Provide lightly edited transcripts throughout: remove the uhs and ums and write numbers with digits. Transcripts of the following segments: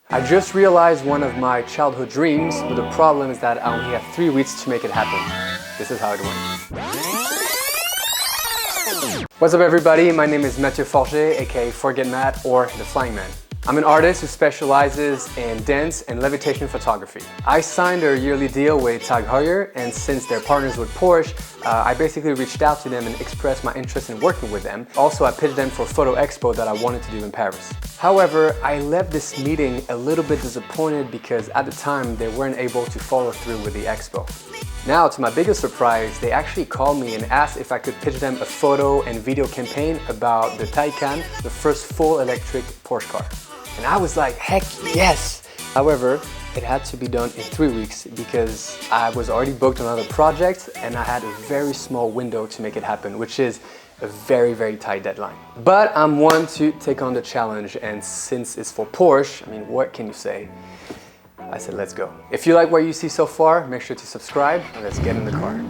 I just realized one of my childhood dreams, but the problem is that I only have 3 weeks to make it happen. This is how it went. What's up everybody, my name is Mathieu, a.k.a. Forgetmat or the Flying Man. I'm an artist who specializes in dance and levitation photography. I signed a yearly deal with Mourier, and since they're partners with Porsche, I basically reached out to them and expressed my interest in working with them. Also, I pitched them for a photo expo that I wanted to do in Paris. However, I left this meeting a little bit disappointed because at the time they weren't able to follow through with the expo. Now, to my biggest surprise, they actually called me and asked if I could pitch them a photo and video campaign about the Taycan, the first full electric Porsche car. And I was like, heck yes! However, it had to be done in 3 weeks because I was already booked on another project and I had a very small window to make it happen, which is a very, very tight deadline. But I'm one to take on the challenge, and since it's for Porsche, I mean, what can you say? I said, let's go. If you like what you see so far, make sure to subscribe and let's get in the car.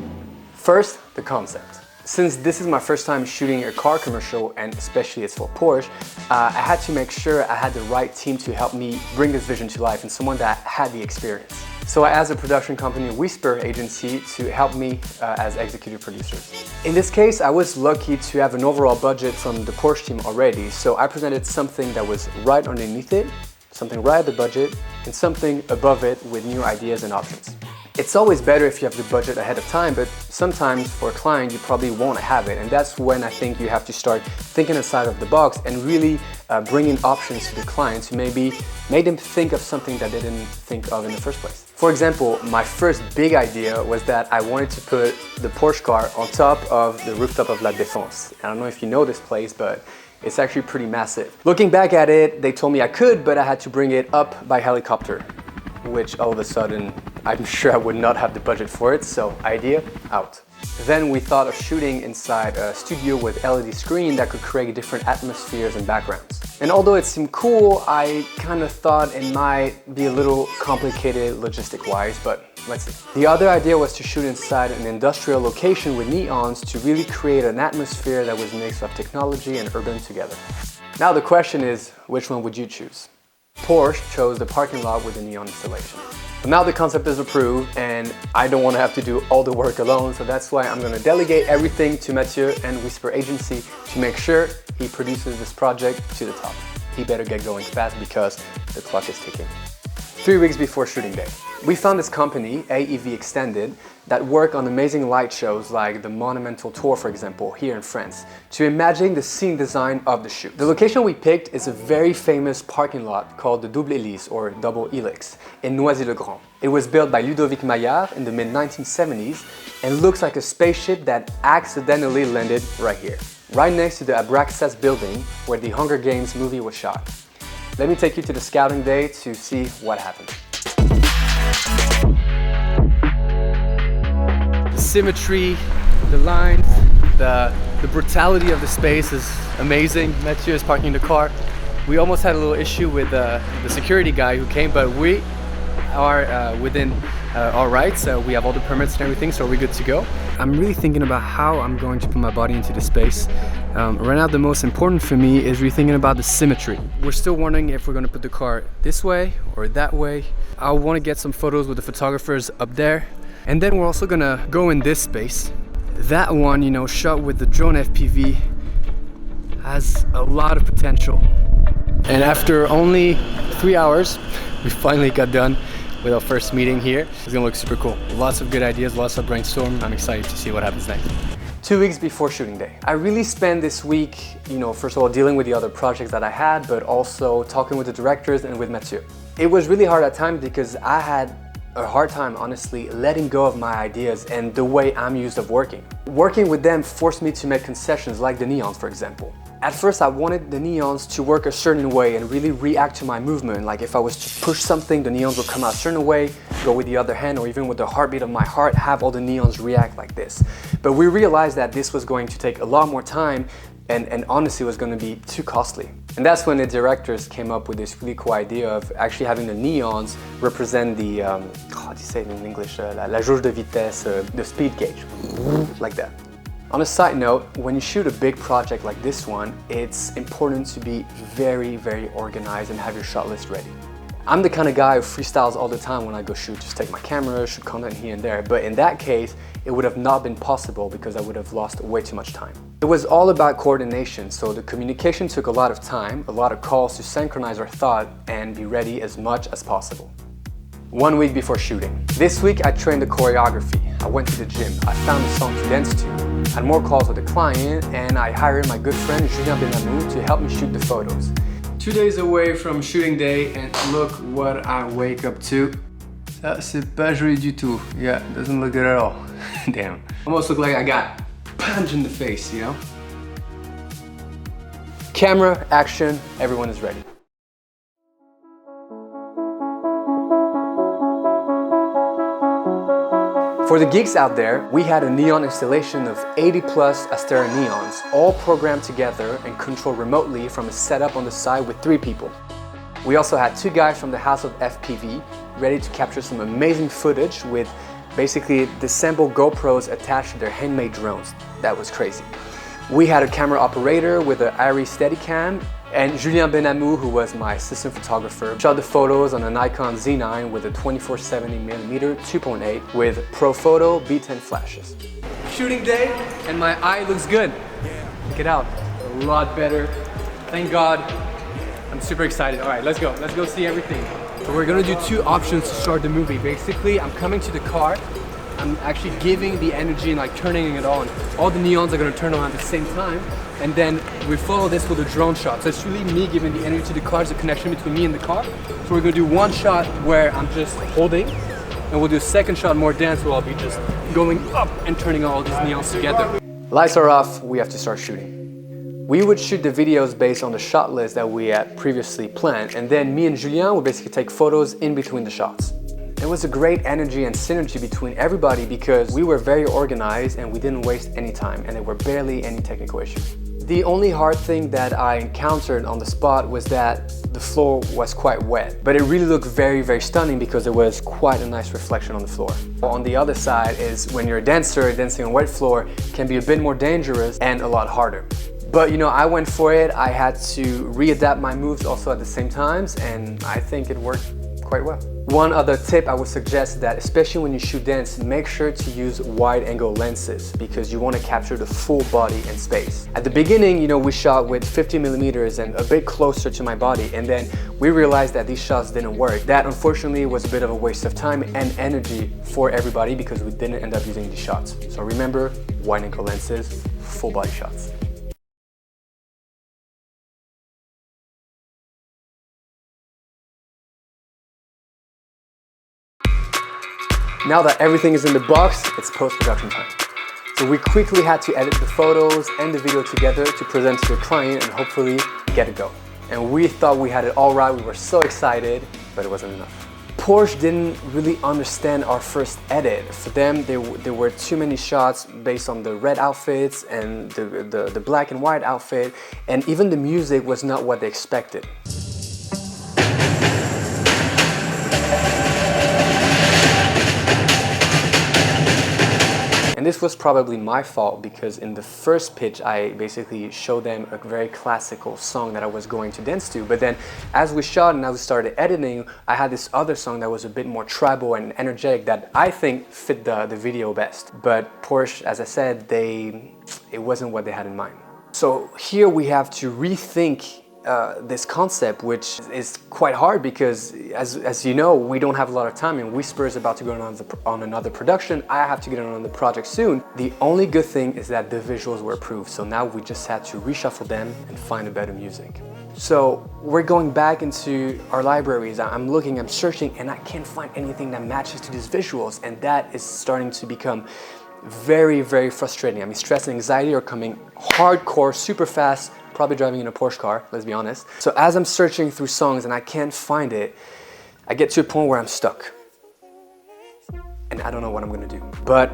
First, the concept. Since this is my first time shooting a car commercial, and especially it's for Porsche, I had to make sure I had the right team to help me bring this vision to life and someone that had the experience. So I asked the production company WHEESPER Agency to help me as executive producers. In this case, I was lucky to have an overall budget from the Porsche team already, so I presented something that was right underneath it, something right at the budget, and something above it with new ideas and options. It's always better if you have the budget ahead of time, but sometimes for a client you probably won't have it, and that's when I think you have to start thinking outside of the box and really bring in options to the client to maybe make them think of something that they didn't think of in the first place. For example, my first big idea was that I wanted to put the Porsche car on top of the rooftop of La Défense. I don't know if you know this place, but it's actually pretty massive. Looking back at it, they told me I could, but I had to bring it up by helicopter, which all of a sudden, I'm sure I would not have the budget for it, so idea out. Then we thought of shooting inside a studio with LED screen that could create different atmospheres and backgrounds. And although it seemed cool, I kind of thought it might be a little complicated logistic-wise, but let's see. The other idea was to shoot inside an industrial location with neons to really create an atmosphere that was a mix of technology and urban together. Now the question is, which one would you choose? Porsche chose the parking lot with the neon installation. But now the concept is approved and I don't want to have to do all the work alone, so that's why I'm going to delegate everything to Mathieu and WHEESPER Agency to make sure he produces this project to the top. He better get going fast because the clock is ticking. 3 weeks before shooting day, we found this company, AEV Extended, that work on amazing light shows like the Monumental Tour, for example, here in France, to imagine the scene design of the shoot. The location we picked is a very famous parking lot called the Double Hélice, or Double Helix, in Noisy-le-Grand. It was built by Ludovic Maillard in the mid-1970s and looks like a spaceship that accidentally landed right here, right next to the Abraxas building where the Hunger Games movie was shot. Let me take you to the scouting day to see what happened. The symmetry, the lines, the brutality of the space is amazing. Mathieu is parking the car. We almost had a little issue with the security guy who came, but we are within our rights. We have all the permits and everything, so we're good to go. I'm really thinking about how I'm going to put my body into the space. Right now the most important for me is really thinking about the symmetry. We're still wondering if we're going to put the car this way or that way. I want to get some photos with the photographers up there. And then we're also going to go in this space. That one, you know, shot with the drone FPV has a lot of potential. And after only 3 hours, we finally got done with our first meeting here. It's gonna look super cool. Lots of good ideas, lots of brainstorm. I'm excited to see what happens next. 2 weeks before shooting day. I really spent this week, you know, first of all dealing with the other projects that I had, but also talking with the directors and with Mathieu. It was really hard at times because I had a hard time, honestly, letting go of my ideas and the way I'm used of working. Working with them forced me to make concessions like the neons, for example. At first, I wanted the neons to work a certain way and really react to my movement. Like if I was to push something, the neons would come out a certain way, go with the other hand, or even with the heartbeat of my heart, have all the neons react like this. But we realized that this was going to take a lot more time and honestly was going to be too costly. And that's when the directors came up with this really cool idea of actually having the neons represent the, how do you say it in English, la jauge de vitesse, the speed gauge, like that. On a side note, when you shoot a big project like this one, it's important to be very, very organized and have your shot list ready. I'm the kind of guy who freestyles all the time when I go shoot, just take my camera, shoot content here and there. But in that case, it would have not been possible because I would have lost way too much time. It was all about coordination, so the communication took a lot of time, a lot of calls to synchronize our thought and be ready as much as possible. 1 week before shooting. This week I trained the choreography. I went to the gym, I found a song to dance to, had more calls with the client, and I hired my good friend Yann to help me shoot the photos. 2 days away from shooting day, and look what I wake up to. Ça, c'est pas joli du tout. Yeah, doesn't look good at all. Damn. Almost look like I got punched in the face, you know? Camera, action, everyone is ready. For the geeks out there, we had a neon installation of 80 plus Astera neons, all programmed together and controlled remotely from a setup on the side with 3 people. We also had 2 guys from the house of FPV ready to capture some amazing footage with basically disassembled GoPros attached to their handmade drones. That was crazy. We had a camera operator with an Arri Steadicam, and Julien Benamou, who was my assistant photographer, shot the photos on a Nikon Z9 with a 24-70mm 2.8 with ProPhoto B10 flashes. Shooting day, and my eye looks good. Check it out, a lot better. Thank God. I'm super excited. All right, let's go see everything. So we're gonna do 2 options to start the movie. Basically, I'm coming to the car, I'm actually giving the energy and like turning it on. All the neons are gonna turn on at the same time. And then we follow this with a drone shot. So it's really me giving the energy to the car, the connection between me and the car. So we're gonna do 1 shot where I'm just holding, and we'll do a 2nd shot more dance where I'll be just going up and turning all these neons together. Lights are off, we have to start shooting. We would shoot the videos based on the shot list that we had previously planned, and then me and Julien would basically take photos in between the shots. There was a great energy and synergy between everybody because we were very organized and we didn't waste any time, and there were barely any technical issues. The only hard thing that I encountered on the spot was that the floor was quite wet, but it really looked very, very stunning because there was quite a nice reflection on the floor. On the other side is when you're a dancer, dancing on wet floor can be a bit more dangerous and a lot harder. But you know, I went for it. I had to readapt my moves also at the same times, and I think it worked quite well. One other tip I would suggest that especially when you shoot dance, make sure to use wide angle lenses because you want to capture the full body and space. At the beginning, you know, we shot with 50mm and a bit closer to my body, and then we realized that these shots didn't work. That unfortunately was a bit of a waste of time and energy for everybody because we didn't end up using these shots. So remember, wide angle lenses, full body shots. Now that everything is in the box, it's post-production time. So we quickly had to edit the photos and the video together to present to the client and hopefully get it going. And we thought we had it all right, we were so excited, but it wasn't enough. Porsche didn't really understand our first edit. For them, there were too many shots based on the red outfits and the black and white outfit, and even the music was not what they expected. And this was probably my fault because in the first pitch, I basically showed them a very classical song that I was going to dance to. But then as we shot and as we started editing, I had this other song that was a bit more tribal and energetic that I think fit the video best. But Porsche, as I said, it wasn't what they had in mind. So here we have to rethink this concept, which is quite hard because as you know, we don't have a lot of time and WHEESPER is about to go on another production. I have to get on the project soon. The only good thing is that the visuals were approved, so now we just had to reshuffle them and find a better music. So we're going back into our libraries. I'm looking, I'm searching, and I can't find anything that matches to these visuals, and that is starting to become very, very frustrating. I mean, stress and anxiety are coming hardcore, super fast, probably driving in a Porsche car, let's be honest. So as I'm searching through songs and I can't find it, I get to a point where I'm stuck. And I don't know what I'm gonna do. But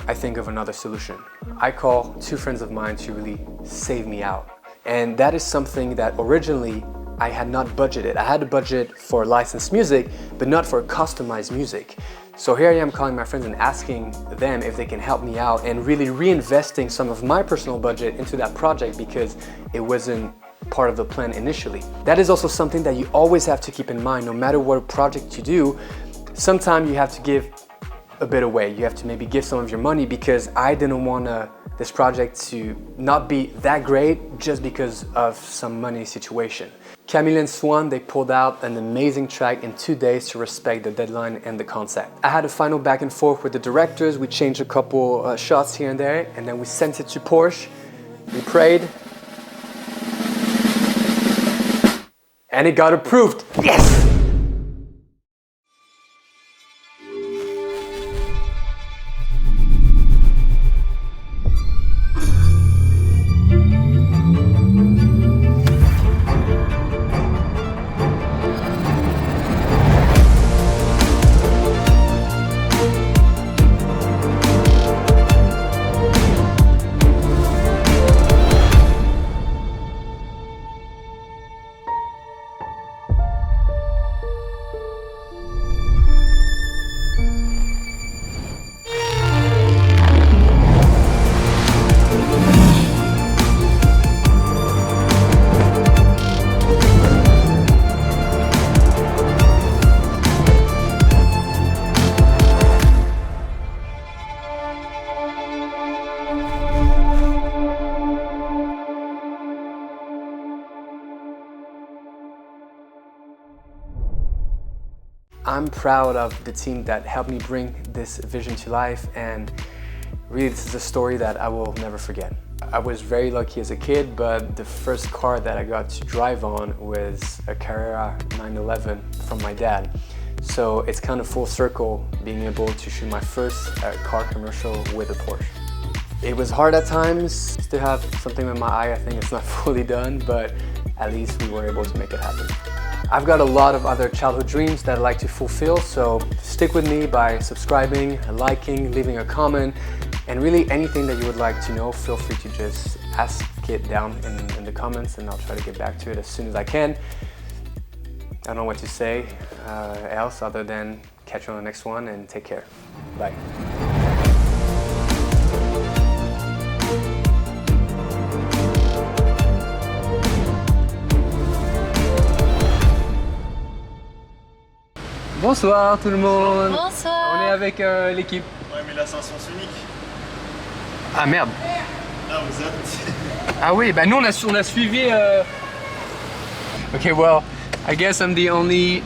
I think of another solution. I call 2 friends of mine to really save me out. And that is something that originally I had not budgeted. I had a budget for licensed music, but not for customized music. So here I am calling my friends and asking them if they can help me out and really reinvesting some of my personal budget into that project because it wasn't part of the plan initially. That is also something that you always have to keep in mind, no matter what project you do. Sometimes you have to give a bit away. You have to maybe give some of your money, because I didn't want this project to not be that great just because of some money situation. Camille and Swan, they pulled out an amazing track in 2 days to respect the deadline and the concept. I had a final back and forth with the directors. We changed a couple shots here and there, and then we sent it to Porsche. We prayed, and it got approved. Yes! I'm proud of the team that helped me bring this vision to life, and really this is a story that I will never forget. I was very lucky as a kid, but the first car that I got to drive on was a Carrera 911 from my dad. So it's kind of full circle being able to shoot my first car commercial with a Porsche. It was hard at times, still have something in my eye. I think it's not fully done, but at least we were able to make it happen. I've got a lot of other childhood dreams that I'd like to fulfill, so stick with me by subscribing, liking, leaving a comment, and really anything that you would like to know, feel free to just ask it down in the comments, and I'll try to get back to it as soon as I can. I don't know what to say else other than catch you on the next one, and take care. Bye. Bonsoir tout le monde. Bonsoir. On est avec l'équipe. Ouais, mais là c'est un sens unique. Ah merde. Là vous êtes. Ah oui, bah nous on a suivi. Okay, well, I guess I'm the only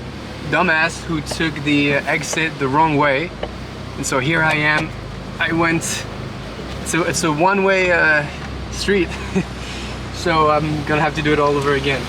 dumbass who took the exit the wrong way, and so here I am. I went. It's a one-way street, so I'm gonna have to do it all over again.